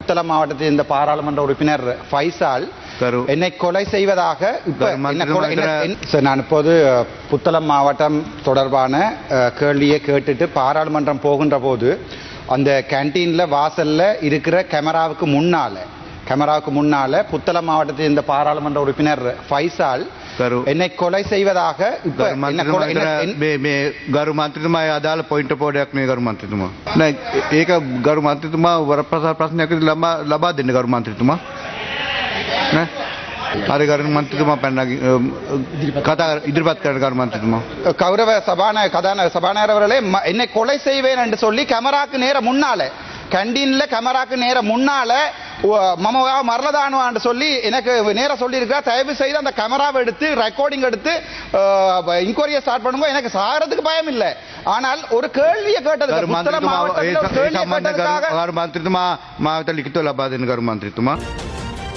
புத்தளம் மாவட்டத்தில் இந்த பாராளுமன்ற உறுப்பினர் ஃபைசால் என்னை கொலை செய்வதாக நான் இப்போது புத்தளம் மாவட்டம் தொடர்பான கேள்வியை கேட்டுட்டு பாராளுமன்றம் போகின்ற போது அந்த கேன்டீன்ல வாசல்ல இருக்கிற கேமராவுக்கு முன்னால புத்தளம் மாவட்டத்தில் இந்த பாராளுமன்ற உறுப்பினர் ஃபைசால் என்னை கொலை செய்வதாக ගරු මන්ත්‍රීතුමා අදාළ පොයින්ට් පොඩයක් නේ ගරු මන්ත්‍රීතුමා. නෑ ඒක ගරු මන්ත්‍රීතුමා වරප්‍රසාද ප්‍රශ්නයක් ලබා දෙන්න ගරු මන්ත්‍රීතුමා. නෑ හරි ගරු මන්ත්‍රීතුමා පැනලා කතා ඉදිරිපත් කරන ගරු මන්ත්‍රීතුමා. கௌரவ சபாநாயகர் அவர்களே என்னை கொலை செய்வேன் என்று சொல்லி கேமராக்கு நேர முன்னால கேண்டீன்ல கேமராக்கு நேர முன்னால மமவா மரலதானுவான்னு சொல்லி எனக்கு நேர சொல்லி இருக்கா. தயவு செய்து அந்த கேமராவை எடுத்து ரெக்கார்டிங் எடுத்து இன்கொயரியை ஸ்டார்ட் பண்ணுங்க. எனக்கு சாகிறதுக்கு பயம் இல்லை. ஆனால் ஒரு கேள்வியை கேட்டது මන්ත්‍රීතුමා මාවත ලිඛිතව ලබා දෙන්න ගරු මන්ත්‍රීතුමා.